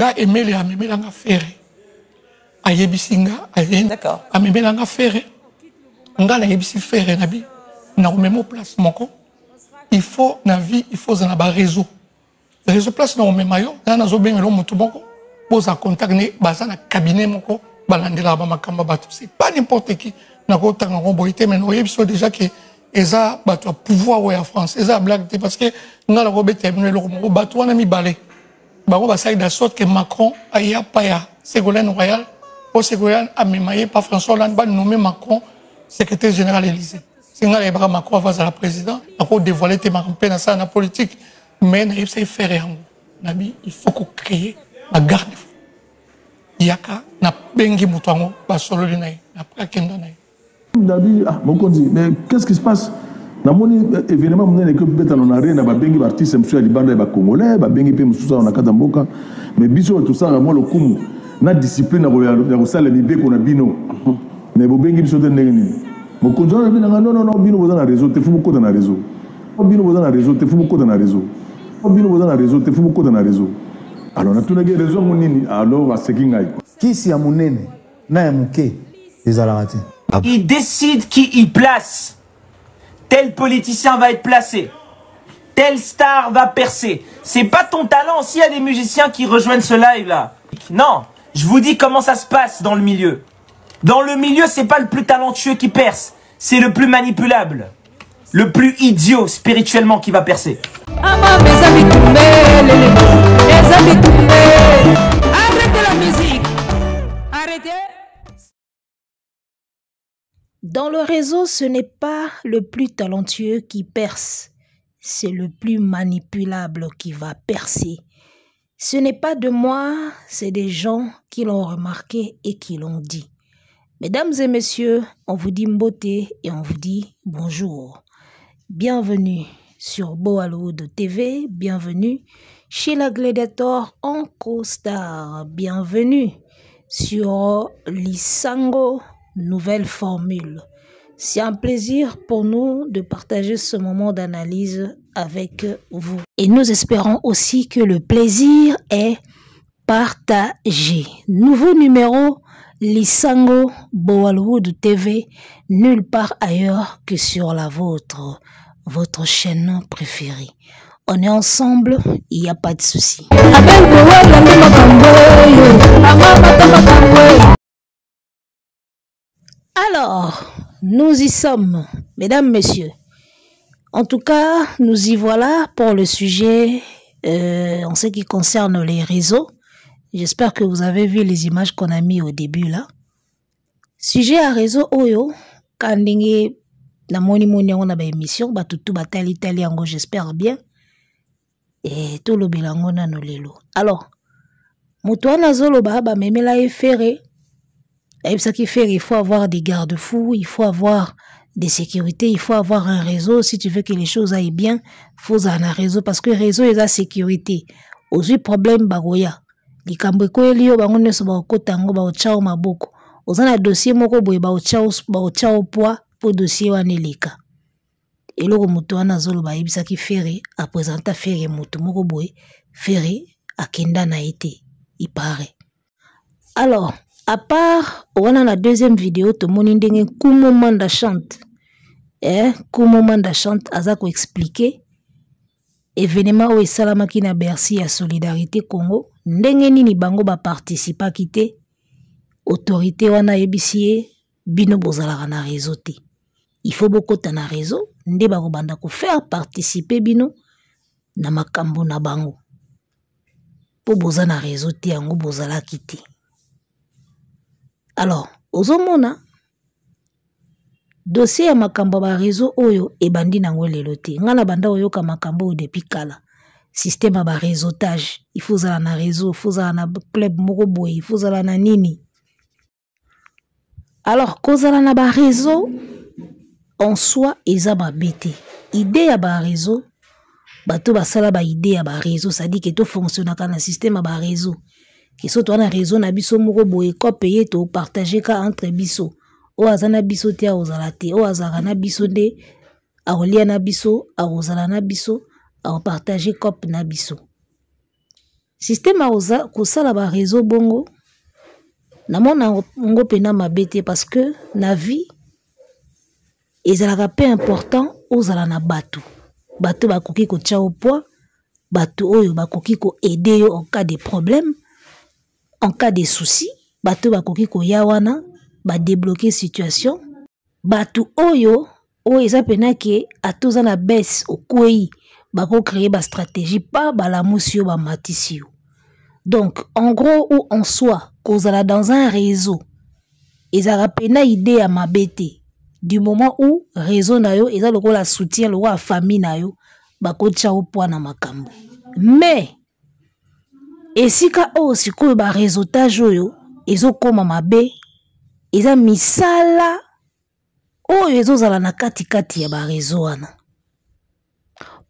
nga emele amemelanga fere ayebisinga d'accord amemelanga fere nga na yebisi fere nabi na omemo place moko il faut na vie il faut na ba réseau place na omema yo na zo bengelo mutu moko posa contact ne baza na cabinet moko balandela ba makamba bato c'est pas n'importe qui na ko tanga ko boité mais no yebiso déjà que eza bato a pouvoir ouais en France eza blague parce que nga la ko betemne lo ko bato wana mi balé bango basali de sorte que Macron aya pa ya Ségolène Royal au Ségolène a memaye par François Hollande ba nommé Macron secrétaire général Élysée c'est nga le Macron face à la président a ko dévoiler te Macron na ça na politique mais na yebisa faire yango nabi il faut qu'on crée la garde yaka na bengi mutango ba solo linaye après kendo naye nabi ah mokonzi mais qu'est-ce qui se passe na moni événement monene que beta na arena ba bengi artiste monsieur libanda ba congolais ba bengi pe mususa na kata mboka mais biso tout ça moi le kumu na discipline ya ko sala libeko na bino mais bo bengi biso te ndenge nini mokonzi na bina non bino boza na réseau te fu beaucoup na réseau bino boza na réseau te fu beaucoup na réseau bino boza na réseau te fu beaucoup na réseau alors na tuna ge raison monini alors à ce qui ngai qui si ya monene na ya muke les alaraté il décide qui il place. Tel politicien va être placé. Telle star va percer. C'est pas ton talent s'il y a des musiciens qui rejoignent ce live là. Non, je vous dis comment ça se passe dans le milieu. Dans le milieu, c'est pas le plus talentueux qui perce, c'est le plus manipulable, le plus idiot spirituellement qui va percer. Arrêtez la musique. Arrêtez. Dans le réseau, ce n'est pas le plus talentueux qui perce, c'est le plus manipulable qui va percer. Ce n'est pas de moi, c'est des gens qui l'ont remarqué et qui l'ont dit. Mesdames et messieurs, on vous dit mboté et on vous dit bonjour. Bienvenue sur Boaloude TV, bienvenue chez la Gladiator en costard, bienvenue sur Lisango. Nouvelle formule. C'est un plaisir pour nous de partager ce moment d'analyse avec vous. Et nous espérons aussi que le plaisir est partagé. Nouveau numéro, Lisango Boaloude TV, nulle part ailleurs que sur la vôtre, votre chaîne préférée. On est ensemble, il n'y a pas de souci. Alors, nous y sommes, mesdames, messieurs. En tout cas, nous y voilà pour le sujet en ce qui concerne les réseaux. J'espère que vous avez vu les images qu'on a mis au début là. Sujet à réseau Oyo, kandinge na moni on a ba émission, ba tutu ba tali ango, j'espère bien. Et tout le bilango na no lelo. Alors, mutuana zolo ba memela efere. Et ça qui fait, il faut avoir des garde-fous, il faut avoir des sécurités, il faut avoir un réseau. Si tu veux que les choses aillent bien, il faut avoir un réseau parce que le réseau est la sécurité. Aujourd'hui, problème bagoya. Les kambeko elio bango so ba kotango ba ochao maboko. Ozana dossier moko boye ba ochao poids pour dossier waneleka. Et le mutu wana zolo ba yebisa ki fere a présenter fere mutu moko boye fere akenda na été. Il paraît. Alors, à part, on a la deuxième vidéo, tout le monde dit Kumo Manda chante. Kumo Manda chante, Azako expliqué. Événement où Salamaki na Bercy à Solidarité Congo. Ndenge nini bango ba participa kité. Autorité wana ebisie, bino bozala na réseau te. Il faut beaucoup de réseau. Nde bango banda ko faire participer bino na makambo na bango. Po bozala na réseau te yango bozala kité. Alors, ozomona dossier ya makambo ba réseau oyo ebandi nango lelo te. Ngana banda oyo ka makambo depuis kala. Système ba réseautage, il faut zala na réseau, il faut zala na club moko boy, il faut zala na nini. Alors, kozala na ba réseau en soi eza ba bete. Idée ya ba réseau, bato basala ba idée ya ba réseau, ça dit que tout fonctionne na système ba réseau. Qui sont dans réseau na biso moko boye ko payer to partager ka entre biso o azana biso te a ozalate o azara na biso de a olia na biso a ozala na biso a partager cop na biso. système a kosala ba réseau bongo namona ngo pena mabete parce que na vie ezalaka pe important ozala na bato bakoki kotia au poids bato oyo bakoki ko aider yo en cas de problème en cas de soucis bato bakoki koya wana ba débloquer situation bato oyo eza pena ke atoza na baisse okwei bako créer ba stratégie pas balamusi yo bamatisi yo. Donc en gros ou en soi kozala dans un réseau ezala pena idée ya mabete du moment où réseau na yo eza lokola soutien lokola famille na yo bakotia au poids na makambo. Mais esika sikoyo ba réseautage oyo ezokoma mabe eza misala oyo ezozala na kati ya ba réseau wana.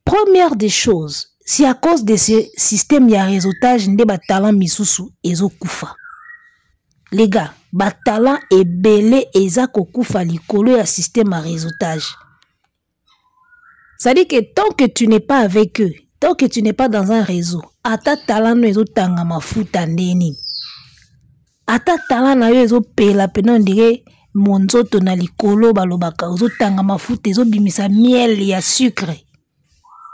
Première des choses, c'est à cause de ce système ya réseautage nde ba talent misusu ezokufa. Les gars, ba talent ebele eza kokufa likolo ya système ya réseautage. Ça dit que tant que tu n'es pas avec eux, tant que tu n'es pas dans un réseau, ata talent no ezotanga mafuta ndeni. Ata talent na yo ezopela pena ndire monzoto na likolo balobaka ezotanga mafuta ezobimisa miel ya sucre.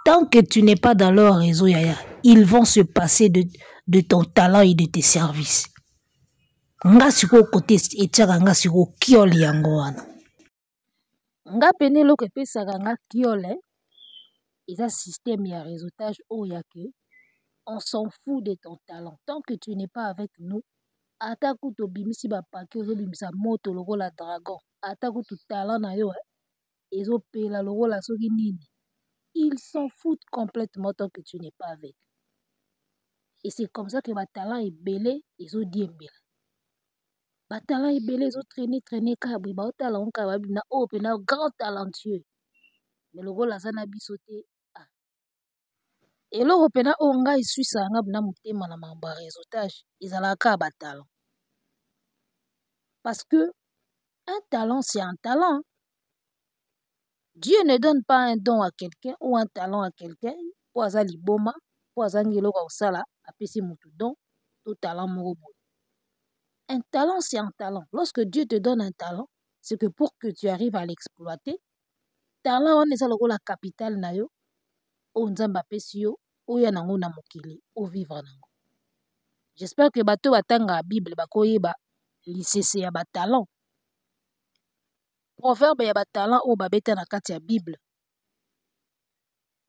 Tant que tu n'es pas dans leur réseau, yaya, ils vont se passer de ton talent et de tes services. Nga siko côté etiaka nga siko kiole yango wana. Nga pene loko epesaka nga kiole eza système ya réseautage oya ke on s'en fout de ton talent. Tant que tu n'es pas avec nous, ata kuto bimisi ba paquet ozobimisa moto lokola dragon. Ata kuto talent na yo ezopela lokola soki nini. Ils s'en foutent complètement tant que tu n'es pas avec. Et c'est comme ça que ma talent est belé, ils ont dit belé. Ma talent est belé, ils ont traîné, kabri, ba talent kabri na na grand talentueux. Mais le rôle azana bisoté ah. Et le repena onga il suit ça na mutema na mamba réseautage, ils ala ka ba talent. Parce que un talent c'est un talent. Dieu ne donne pas un don à quelqu'un ou un talent à quelqu'un pour azali boma, pour azangelo ka osala, apesi mutu don, tout talent morobo. Un talent c'est un talent. Lorsque Dieu te donne un talent, c'est que pour que tu arrives à l'exploiter, talent on est la capitale na yo, o nzamba pesi yo, o ya nango na mokili, o vivre nango. J'espère que bato batanga la Bible bakoyeba lisese ya ba talent. Proverbe ya ba talent o babeta na kati ya Bible.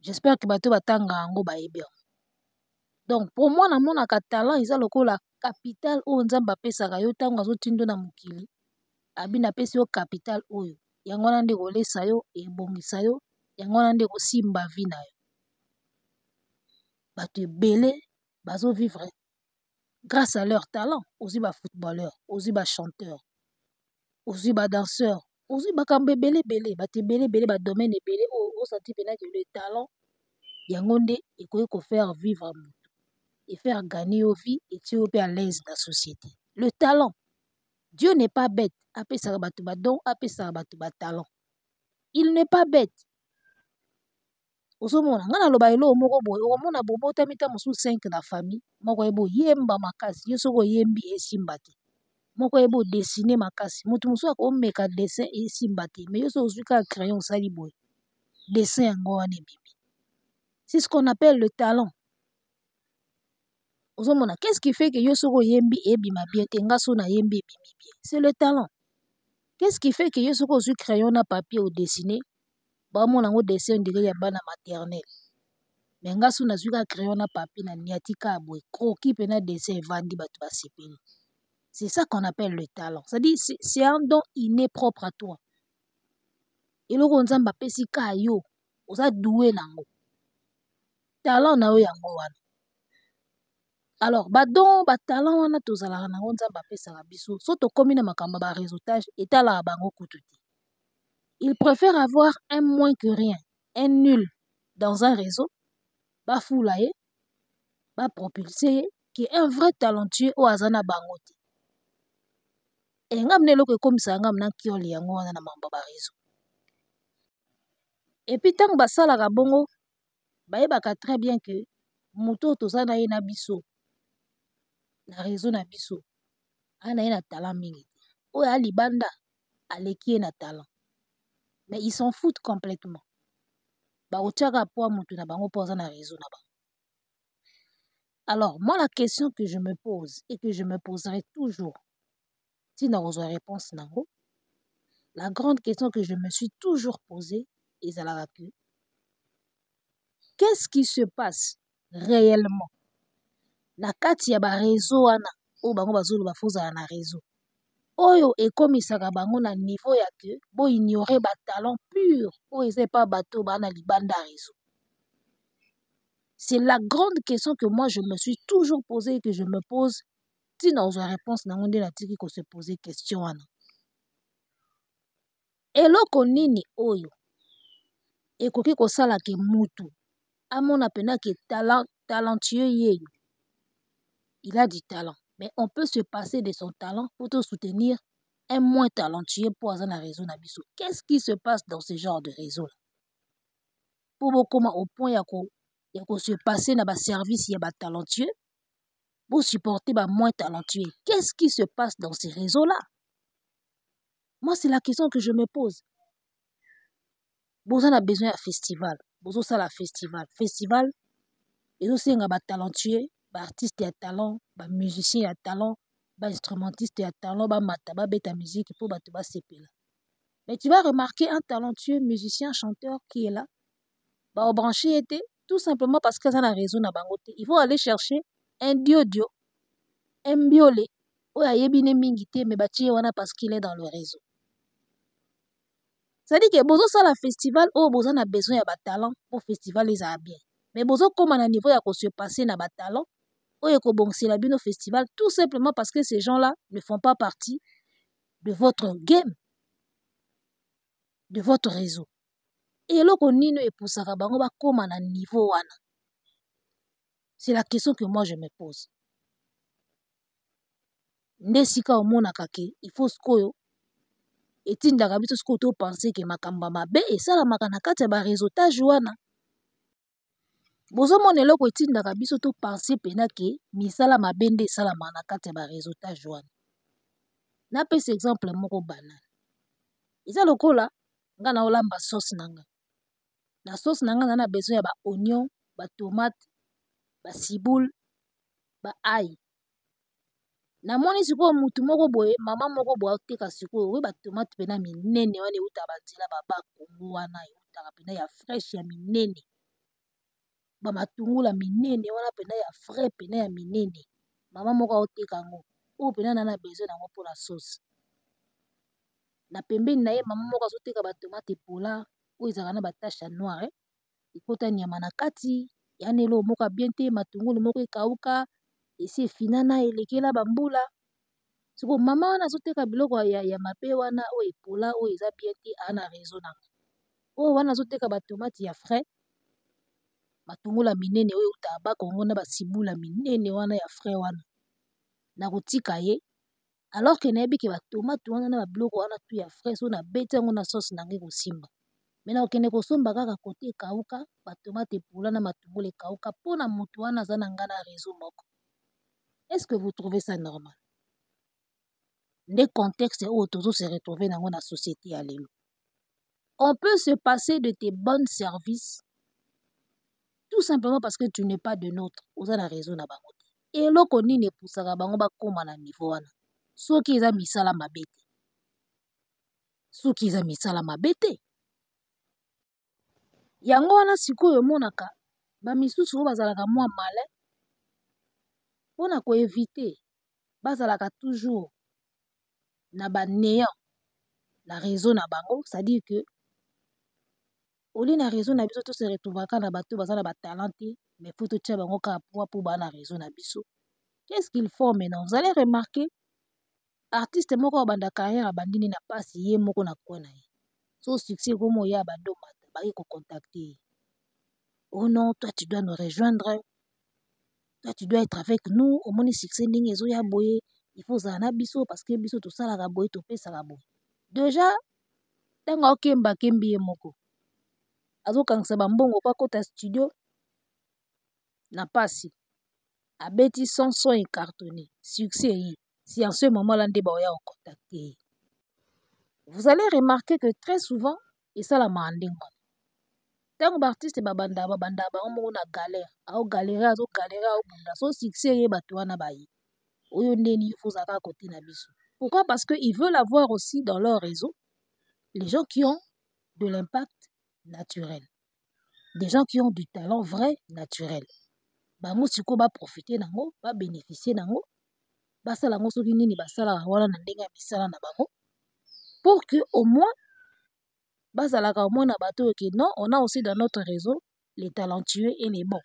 J'espère que bato batanga yango bayebi. Donc pour moi na mona ka talent eza lokola capital o nzamba pesaka yo tango azotindo na mokili. Abina pesi yo capital oyo. Yango wana nde kolesa yo ebongisa yo, yango wana nde kosimba vie na yo. Bato ebele bazo vivre grâce à leur talent. Ozi ba footballeur, ozi ba chanteur, ozi ba danseur. Ozi bakambe belé bato belé ba domaine belé o senti pena que le talent yango nde ekoki ko faire vivre mutu et faire gagner aux vies et tu es à l'aise dans la société. Le talent, Dieu n'est pas bête. Apesa bato ba don, apesa bato ba talent. Il n'est pas bête. Osomona ngana loba elo moko boy o mona bobo tamita musu 5 na famille moko ebo yemba makasi yeso ko yembi esimbati. Moko ebo dessiner makasi mutu musu akomeka dessin esimbati mais yoso ozuka crayon sali boy dessin yango wana bibi. C'est ce qu'on appelle le talent. Osomona qu'est-ce qui fait que yoso ko yembi ebima bien tenga so na yembi ebimi bien? C'est le talent. Qu'est-ce qui fait que yoso ko zu crayon na papier au dessiner ba mona ngo dessin ndire ya bana maternelle. Mais nga so na zuka crayon na papier na niatika boy croquis pena dessin vandi batu basepeli. C'est ça qu'on appelle le talent. C'est-à-dire, c'est un don inné propre à toi. Et le nzamba pesi ka yo, oza doué nango. Talent na yo yango wana. Alors, ba don, ba talent wana tozala nango nzamba pesa ka biso. So to komi na makamba ba réseautage, etala bango kututi. Il préfère avoir un moins que rien, un nul dans un réseau, ba foulaye, ba propulsé, qui est un vrai talentueux au azana bangote. Et ngam ne loko komisa ngam na kioli yango wana na mamba ba réseau. Et puis tant basala ka bongo, bayebaka très bien que moto tozana ye na biso na réseau na biso ana ye na talent mingi te oyo alibanda aleki ye na talent mais ils s'en foutent complètement bakotiaka po motu na bango mpo aza na réseau na bango. Alors moi la question que je me pose et que je me poserai toujours ntina kozwa réponse nango, la grande question que je me suis toujours posée ezalaka que qu'est-ce qui se passe réellement na kati ya baréseau wana oyo bango bazoloba fozala na réseau oyo ekomisaka bango na niveau ya ke boignore batalent pur oyo eza epa bato baa na libanda réseau. C'est la grande question que moi je me suis toujours posée et que je me pose ntina ozwa réponse nango nde natiki kose pose question wana. Eloko nini oyo ekoki kosala ke mutu amona pena ke talentueux yeyo il a du talent mais on peut se passer de son talent pour te soutenir un moins talentueux pour aza na réseau na biso. Qu'est-ce qui se passe dans ce genre de réseau là pour bokoma au point ya ko se passer na ba service ya ba talentueux pour supporter ba moins talentueux? Qu'est-ce qui se passe dans ces réseaux là? Moi c'est la question que je me pose. Boza na besoin ya festival, bozo sala festival ezosenga ba talentueux, ba artiste ya talent, ba musicien ya talent, ba instrumentiste ya talent, ba mata ba beta musique pour bato ba sepela. Mais tu vas remarquer un talentueux musicien chanteur qui est là, ba obranché était tout simplement parce que ça na réseau na bango te. Ils vont aller chercher un diodio, un biolé, oya yebine mingi te mais batie wana parce qu'il est dans le réseau. C'est-à-dire que bozo sala festival oyo boza na besoin ya ba talent pour festival ezala bien. Mais bozo koma na niveau ya ko se passer na ba talent oyo ko bongsela bino festival tout simplement parce que ces gens-là ne font pas partie de votre game, de votre réseau. Et eloko nino epusaka bango ba koma na niveau wana. C'est la question que moi je me pose. Nde sika omonaka ke il faut skoyo etindaka biso sikoyo to penser ke makambo mabe esalamaka na kati ya ba réseautage wana. Bozomona eloko etindaka biso to penser pena ke misala mabe nde esalamaka na kati ya ba réseautage wana. Napesa exemple moko banal. Eza lokola nga na olamba sauce nanga. Na sauce nanga na besoin ya ba oignon, ba tomate, ba ciboule, ba ail. Namoni sikoyo mutu moko boye, mama moko boye oteka sikoyo we ba tomate pena minene wana euta banzela ba Congo wana euta pena ya fraîche ya minene. Ba matungula minene wana pena ya frais pena ya minene. Mama moko oteka ngo. O pena na besoin nango pour la sauce. Na pembeni na ye mama moko azoteka ba tomate pola oyo ezalaka na ba tache noire. Ekota nyama na kati, yana elo moko bien te matungulu moko ekauka. Esi efinana elekela bambula. Siko mama wana azoteka biloko ya mabe wana oyo epola oyo eza bien te ana réseau nango. Oyo wana azoteka ba tomate ya frais. Matungula minene oyo euta ba Congo na ba cibula minene wana ya frais wana. Na kotika ye alors que nayebi ke ba tomate wana na ba biloko wana tu ya frais so na beti yango na sauce nange kosimba. Mena okende kosomba kaka kote ekauka ba tomate epola na matungulu ekauka pona mutu wana aza na nga na réseau moko. Est-ce que vous trouvez ça normal? Des contextes où tous se retrouver dans la société à l'élo. On peut se passer de tes bons services tout simplement parce que tu n'es pas de nôtre. Vous avez raison na bango. Et loko ni ne poussaka bango ba koma na niveau wana. Soki eza misala mabete. Soki eza misala mabete. Yango wana sikoyo monaka ba misusu oyo bazalaka mwa malin. Pona ko éviter bazalaka toujours na ba néant na réseau na bango, c'est-à-dire que oli na réseau na biso to se retrouvaka na bato bazala ba talenté mais faut to tia bango ka pour ba na réseau na biso. Qu'est-ce qu'ils font maintenant? Vous allez remarquer artiste moko banda carrière bandini na passe ye moko na kona ye. So succès comme ya bando mata ba ko contacter. Oh non, toi tu dois nous rejoindre. Toi, tu dois être avec nous. Au moins, succès n'ingi zo ya boye. Il faut zana biso parce que biso tout ça la boye to pesa la boye. Déjà, tanga okemba kembi moko. Azo kangsa bambongo pa kota studio na pasi. abeti son écartonné, succès, si en ce moment-là, on contacté. Vous allez remarquer que très souvent, et ça la manding. Tant que artiste babanda on a galère, galère, so succès batouana bayi. Oyo ndeni faut à côté na biso. Pourquoi? Parce que ils veulent avoir aussi dans leur réseau les gens qui ont de l'impact naturel, des gens qui ont du talent vrai naturel. Bango siko ba profiter nango, ba bénéficier nango, ba sala ngo soki nini ba sala wana na ndenga misala na bango, pour que au moins bazalaka au moins na bato que non, on a aussi dans notre réseau les talentueux et les bons.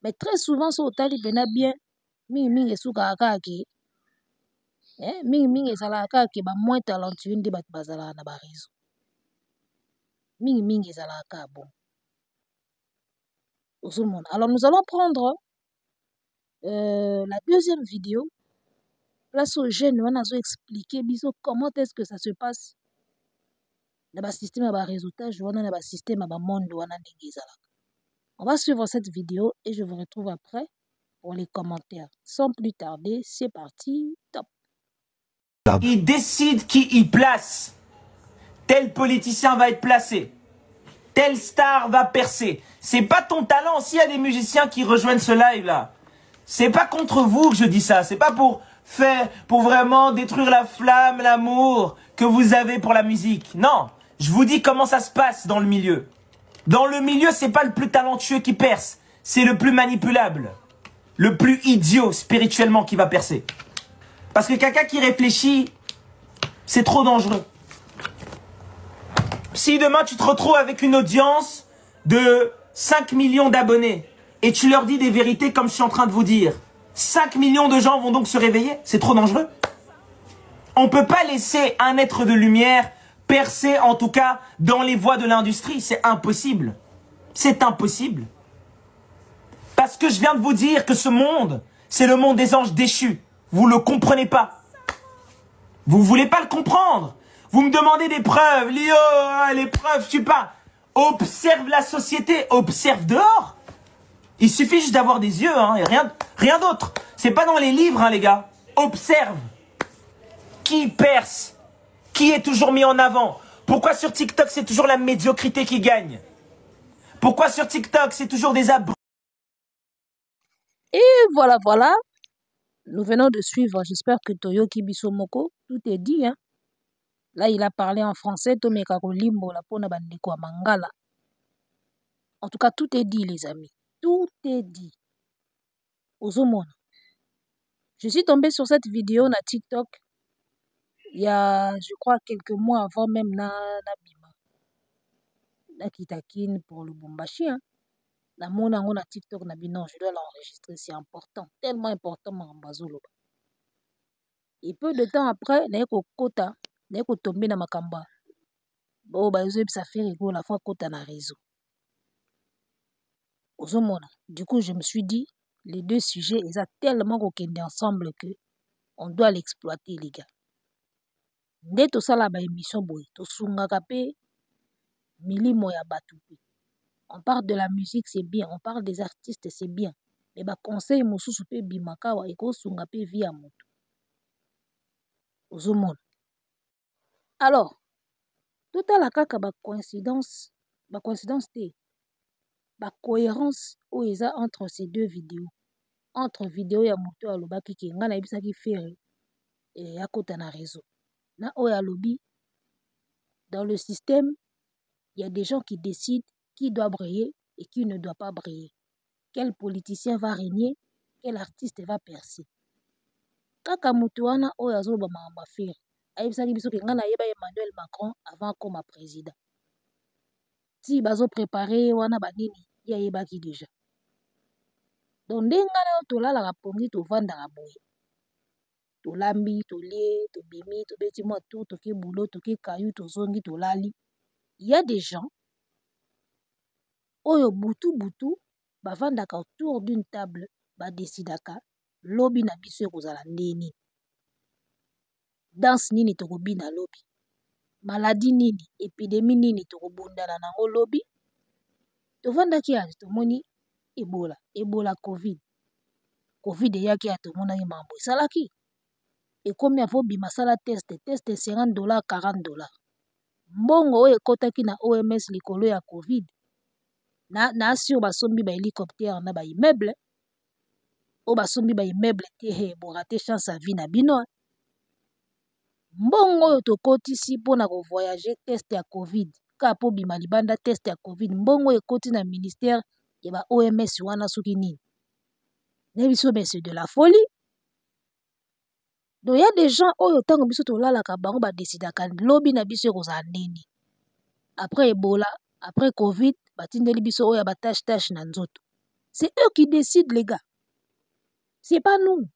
Mais très souvent so tali pena bien mingi esuka akaki mingi ezalaka ke ba moins talentueux ndi bat bazala na ba réseau. Mingi ezalaka bon. Alors nous allons prendre la deuxième vidéo. Place aux jeunes, on a expliqué comment est-ce que ça se passe. Dans le système de réseautage, on a le système de monde. On va suivre cette vidéo et je vous retrouve après pour les commentaires. Sans plus tarder, c'est parti. Top. Il décide qui il place. Tel politicien va être placé. Telle star va percer. C'est pas ton talent. S'il y a des musiciens qui rejoignent ce live là, c'est pas contre vous que je dis ça. C'est pas pour vraiment détruire la flamme, l'amour que vous avez pour la musique. Non, je vous dis comment ça se passe dans le milieu. Dans le milieu, c'est pas le plus talentueux qui perce, c'est le plus manipulable, le plus idiot spirituellement qui va percer. Parce que quelqu'un qui réfléchit, c'est trop dangereux. Si demain tu te retrouves avec une audience de 5 millions d'abonnés et tu leur dis des vérités comme je suis en train de vous dire, 5 millions de gens vont donc se réveiller, c'est trop dangereux. On ne peut pas laisser un être de lumière percer, en tout cas dans les voies de l'industrie, c'est impossible. C'est impossible. Parce que je viens de vous dire que ce monde, c'est le monde des anges déchus. Vous ne le comprenez pas. Vous ne voulez pas le comprendre. Vous me demandez des preuves. Lio, les preuves, je sais pas. Observe la société, observe dehors. Il suffit juste d'avoir des yeux, hein, et rien d'autre. C'est pas dans les livres, hein, les gars. Observe. Qui perce? Qui est toujours mis en avant? Pourquoi sur TikTok, c'est toujours la médiocrité qui gagne? Pourquoi sur TikTok, c'est toujours des abrutis? Et voilà. Nous venons de suivre, j'espère que Toyoki Bisomoko, tout est dit, hein. Là, il a parlé en français, Tomeka Kolimbo, la pona bandeko mangala. En tout cas, tout est dit, les amis. Tout est dit. Ozomona. Je suis tombée sur cette vidéo na TikTok il y a, je crois, quelques mois avant même na Bima. Na Kitakine pour le Bombashi, hein. La mona na TikTok na binon, je dois l'enregistrer, c'est important. Tellement important, Mambazolo. Et peu de temps après, na kota. N'est que tomber dans ma kamba. Bon, ça fait rigolo la fois kota na réseau. Du coup, je me suis dit, les deux sujets, ils ont tellement qu'aucun ensemble que on doit l'exploiter, les gars. Dès tout ça, la émission boy, to sungakape, milimo ya batupe. On parle de la musique, c'est bien. On parle des artistes, c'est bien. Mais bah conseil mususu pe bimakawa eko sungape via moto. Ozomona. Alors, tout à la kaka coïncidence cohérence où il y a entre ces deux vidéos. Entre vidéo ya moto à lobaki ki ngana ebisaki faire et ya kota na réseau. Na oya lobby dans le système, il y a des gens qui décident qui doit briller et qui ne doit pas briller. Quel politicien va régner, quel artiste va percer. Kaka moto wana oya zo ba mama faire. Ayebisaki biso ke ngana yeba Emmanuel Macron avant comme président. Si bazo préparer wana banini ya yebaki déjà. Donc ndenga na to la rapongi to vanda raboye. To lambi, to lie, to bimi, to beti mo tout, to ke boulot, to ke kayu, to zongi, to lali. Il y a des gens oyo butu bavandaka autour d'une table ba décidaka lobi na biso ekozala ndeni. Danse nini tokobi na lobi, maladie nini, épidémie nini tokobundana nango lobi, tovandaki aje tomoni Ebola Covid. Covid eyaki ya tomonaki mambo esalaki. Ekomi avo bimasala test $50 $40. Mbongo oyo ekotaki na OMS likolo ya Covid. Na sur basombi ba hélicoptère na ba immeuble. O basombi ba immeuble te borate chance à vie na bino. Mbongo oyo tokotisi mpona ko voyager test ya Covid. Ka po bima libanda test ya Covid. Mbongo ekoti na ministère ya ba OMS wana soki nini. Nebiso mais c'est de la folie. Donc il y a des gens oyo tango biso tolalaka bango ba décidaka lobi na biso ekozala nini. Après Ebola, après Covid, batindeli biso oyo ba tâche na nzoto. C'est eux qui décident les gars. C'est pas nous.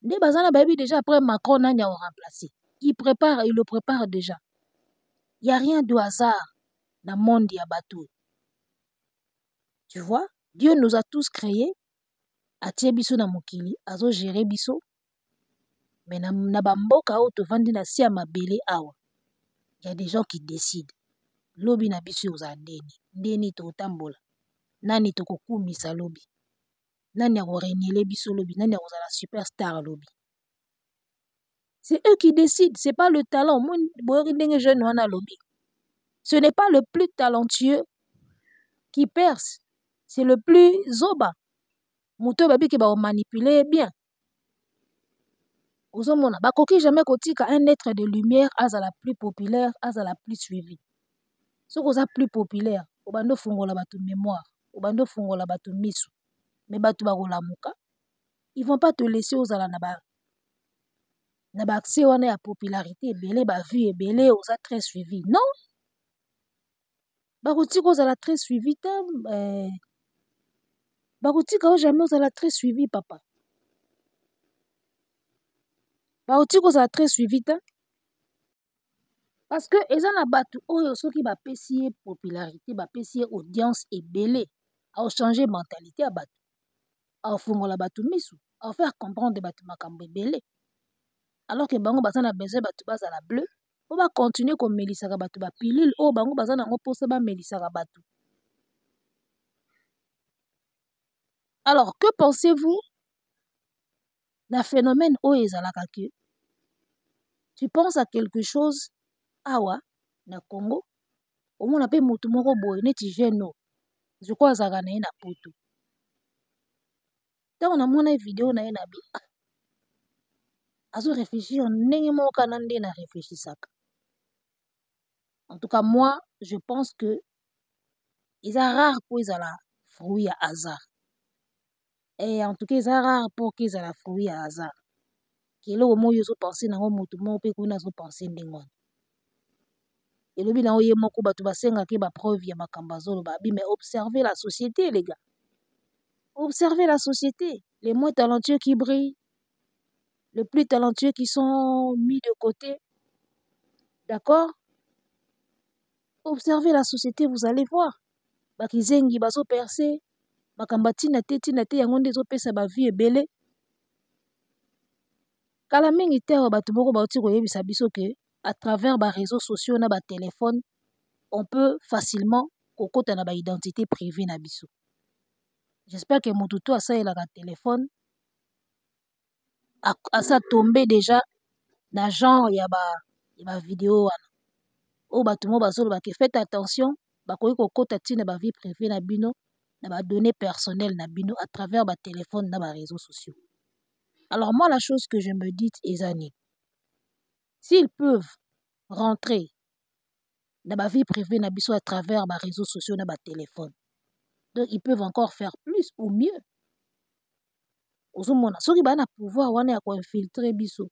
Nde bazana bayebi déjà après Macron nani a remplacé. Il le prépare déjà. Il y a rien de hasard dans le monde ya bateau. Tu vois, Dieu nous a tous créés. Atie biso na mokili, azo gérer biso. Mais na bamboka o tovandi na si ya mabele awa. Il y a des gens qui décident. Lobi na biso oza ndeni to tambola. Nani to kokumisa lobi. Nani a renele biso lobi, nani a la superstar lobi. C'est eux qui décident, c'est pas le talent. Moi jeune wana lobi. Ce n'est pas le plus talentueux qui perce, c'est le plus zoba. Muto babi ki ba manipuler bien. Ozomona bakoki jamais kotika un être de lumière azala plus populaire, azala plus suivi. Ce qu'on plus populaire, obando fungola batu mémoire, obando fungola batu misu. Mais batu bakolamuka, ils vont pas te laisser ozala na ba accès wana ya popularité ebele ba vue ebele oza très suivi. Non. Bakotika ozala très suivi ta bakotika jamais ozala très suivi papa. Bakotika ozala très suivi ta parce que eza na batu oyo soki bapesi ye popularité bapesi ye audience ebele a changer mentalité ya batu a fungola batu misu a faire comprendre batu makambo ebele alors que bango baza na besoin batu bazala bleu po ba continuer ko melisaka batu ba pilule o bango baza nango posa ba melisaka batu. Alors que pensez-vous d'un phénomène oyo ezalaka ke tu penses à quelque chose awa na Congo omona pe mutu moko boye neti jeune je crois azaka na ye na poto tango na mona vidéo na ye na bi azo réfléchir ndenge moko kana nde na réfléchisaka. En tout cas moi je pense que eza rare po ezala fruit ya hasard. Et en tout cas eza rare po ezala fruit ya hasard. Keloko moyo zo penser nango mutu moko pe kuna zo penser ndenge wana. Elobi na oye moko batu basengaki ba preuve ya makambo azoloba bi mais observez la société les gars. Observez la société, les moins talentueux qui brillent, les plus talentueux qui sont mis de côté. D'accord? Observez la société, vous allez voir. Bakizengi bazo percer, makambo tina te yango nde zo pesa ba vie ebele. Kala mingi te batu moko bauti koyebisa biso ke à travers les réseaux sociaux na ba téléphone on peut facilement kokota na ba identité privée na biso. J'espère que mututu asa la téléphone asa tombé déjà na genre ya ba vidéo wana. O batu mo bazolo ba ke faites attention bakoki kokota tina ba vie privée na bino na ba données personnelles na bino à travers ba téléphone na ba réseaux sociaux. Alors moi la chose que je me dis ezani s'ils peuvent rentrer dans ma vie privée na biso à travers ma réseaux sociaux na ma téléphone, donc ils peuvent encore faire plus ou mieux. Ozomona soki ba na pouvoir wana ya ko infiltrer biso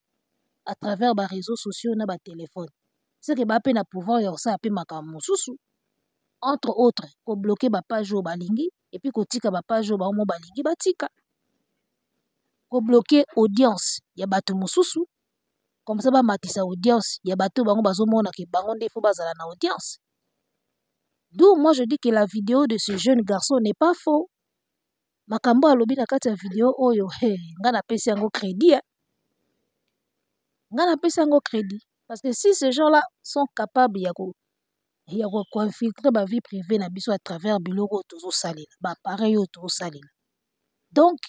à travers ma réseaux sociaux na ma téléphone. C'est que ba pe na pouvoir ya ça pe makambo susu. Entre autres, ko bloquer ba page o balingi et puis ko tika ba page o ba mo balingi batika. Ko bloquer audience ya bato mususu. Comme ça, ba matisa audience. Il y a bateau bango bazomona ke bango nde fo bazala na audience. D'où moi je dis que la vidéo de ce jeune garçon n'est pas faux. Makambo alobi na kati ya vidéo oyo nga na pesi yango crédit. Nga na pesi yango crédit parce que si ces gens-là sont capables ya ko infiltrer ba vie privée na biso à travers biloko tozo salela, ba pareil tozo salela. Donc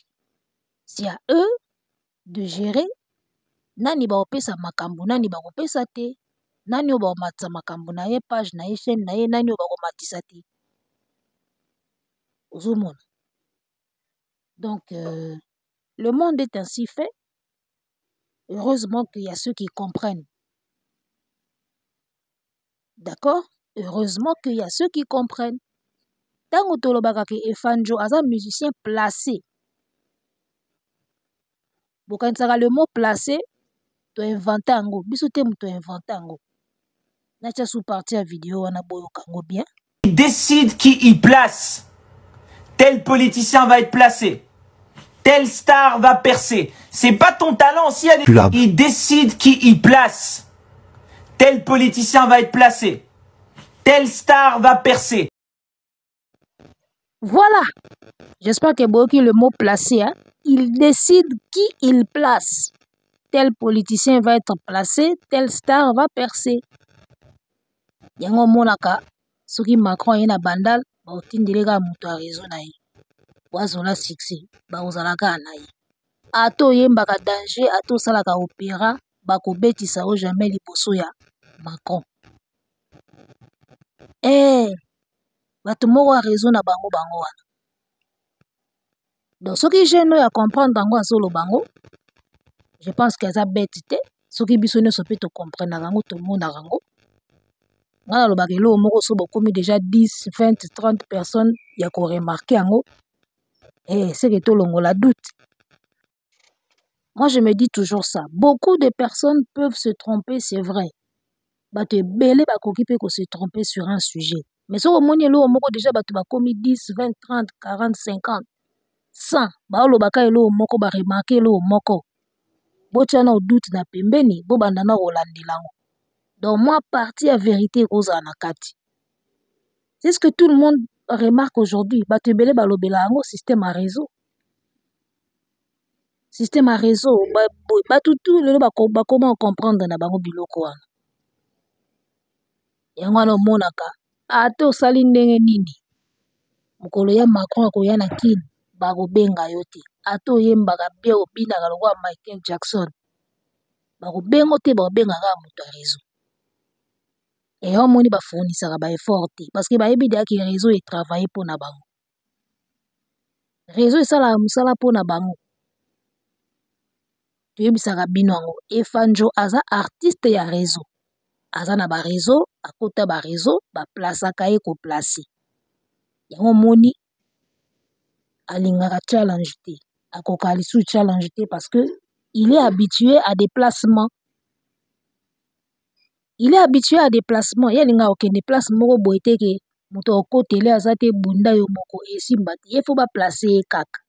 C'est à eux de gérer. Nani ba opesa makambo, nani ba opesa te. Nani ba omatisa makambo na ye page na ye chaîne na ye, nani ba omatisa te. Ozomona. Donc, le monde est ainsi fait. Heureusement qu'il y a ceux qui comprennent. D'accord? Heureusement qu'il y a ceux qui comprennent. Tango tolobaka ke Efanjo aza musicien placé. Bokanisaka le mot placé, to inventer ango. Biso te to inventer ango. Natia sous partie à vidéo wana boyo kango bien. Il décide qui il place. Tel politicien va être placé. Telle star va percer. C'est pas ton talent aussi. Il décide qui il place. Tel politicien va être placé. Telle star va percer. Voilà. J'espère que Boki le mot placé, hein? Il décide qui il place. Tel politicien va être placé, telle star va percer. Yango monaka, soki Macron yena bandal, ba otindelega muto a raison na ye. Wazola succès, ba ozalaka na ye. Ato yembaka danger, ato salaka opéra, ba ko betisa o jamais liboso ya Macron. Bato moko a raison na bango wana. Donc soki jeune ya comprendre bango azolo bango, je pense que ça bête te. Soki biso ne sope to comprendre bango to mona bango. Ngana lo bakelo moko so bokomi déjà 10, 20, 30 personnes ya ko remarquer ango. C'est que tout le monde la doute. Moi je me dis toujours ça. Beaucoup de personnes peuvent se tromper, c'est vrai. Bato belé ba koki pe ko se tromper sur un sujet. Mais so omoni lo moko déjà bato bakomi 10, 20, 30, 40, 50, 100. Ba lo baka elo moko ba remarquer lo moko. Botia na doute na pembeni, bo banda na rolandelango. Donc moi partie à vérité koza na kati. C'est ce que tout le monde remarque aujourd'hui. Bato belé ba lobela ngo système à réseau. Système à réseau, ba tout le ba comment comprendre na bango biloko wana. Yango wana monaka ate osali ndenge nini mokolo ya Macron akoya na kini bakobenga yo te ate oyembaka bien obinaka lokola Michael Jackson bakobenga te babengaka moto ya réseau et omoni bafournisaka ba effort te parce que bayebi deyaki réseau etravaille mpo na bango réseau esalaka mosala mpo na bango toyebisaka bino yango Efanjo aza artiste ya réseau aza na ba réseau akota ba réseau ba plasaka ye ko placer yango moni alingaka challenge te akoka lisu challenge te parce que il est habitué à des placements il est habitué à des placements yelinga okende place moko boye te ke moto okotele aza te bunda yo moko esimba te ye fo ba placer ye kaka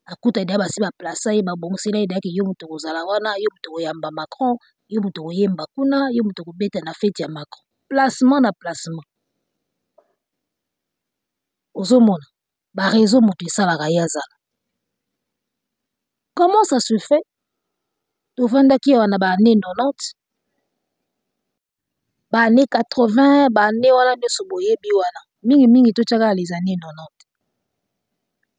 akuta dia basi ba placer ye ba bongosela ye daki yo moto kozala wana yo moto koyamba Macron yo moto koyemba kuna yo moto kobeta na fête ya Macron placement na placement ozomona ba réseau moto esalaka ye azala comment ça se fait tovandaki awa na ba année 90 ba année 80 ba année wana nyonso boyebi wana mingi totiaka les années 90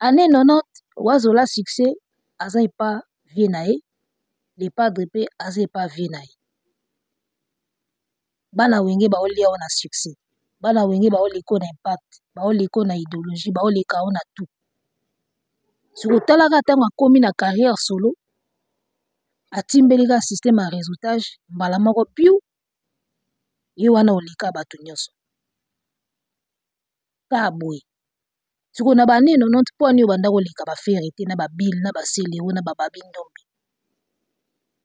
année 90 wazola succès aza epa vie na ye les padres pe aza epa vie na ye bana wenge baolia wana succès bana wenge baoleka na impact baoleka na idéologie baoleka na tout sikotalaka ntango akomi na carrière solo atimbelika système ya réseautage mbala moko piu ye wana oleka bato nyonso ka boye siko na ba année 90 mpo ani yo banda koleka bafere te na babile na baseleo na bababi ndombi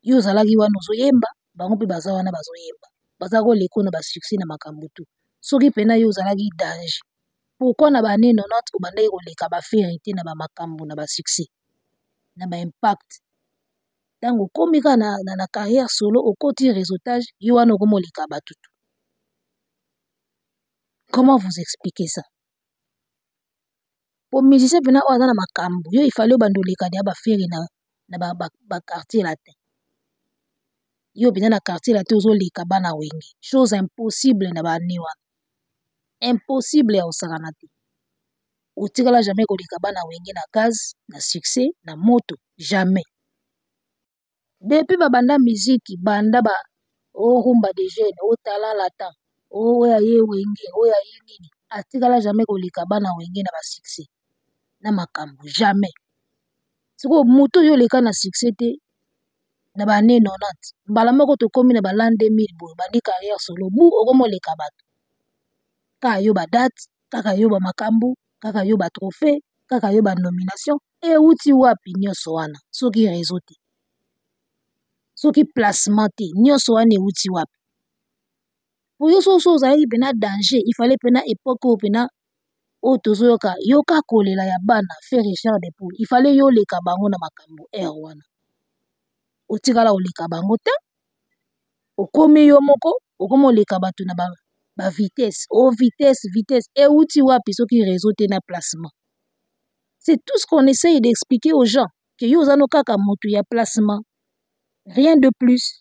yo ozalaki wana ozoyemba bango mpe baza wana bazoyemba baza koleka na basuccès na makambo tu soki mpena yo ozalaki danger pourquoi na ba année 90 obandaki koleka bafere te na bamakambo na basuccès na baimpact ntango okomi kaka na carrière solo okoti réseautage yo wana okomoleka bato tu comment vous expliquez ça po musicien mpena oyo aza na makambo yo ifali obanda oleka deya bafere na baquartier latin yo mpena na quartier latin ozoleka bana wenge chose impossible na baane wana impossible ya kosakana te otikala jamais koleka bana wenge na gaz na succès na moto jamais. Depuis babanda musique banda ba rumba de jeunes otala lata oya ye wenge oya ye nini atikala jamais koleka bana wenge na ba succès na makambo jamais. Siko moto yo leka na succès te na ba ne 90 mbala moko tokomi na ba l'an 2000 boye bandi carrière solo bu okomo leka bato kaka yo ba date kaka yo ba makambo kaka yo ba trophée kaka yo ba nomination e uti wapi nyonso wana soki réseau te soki placement te nyonso wana euti wapi po yo so ozalaki pena danger il fallait pena époque oyo pena oyo tozoyoka yoka kolela ya bana faire Richard de Poule il fallait yo leka bango na makambo air wana otikala oleka bango te okomi yo moko okomi oleka bato na ba vitesse vitesse euti wapi soki réseau te na placement. C'est tout ce qu'on essaye d'expliquer aux gens que yo ozano kaka moto ya placement rien de plus.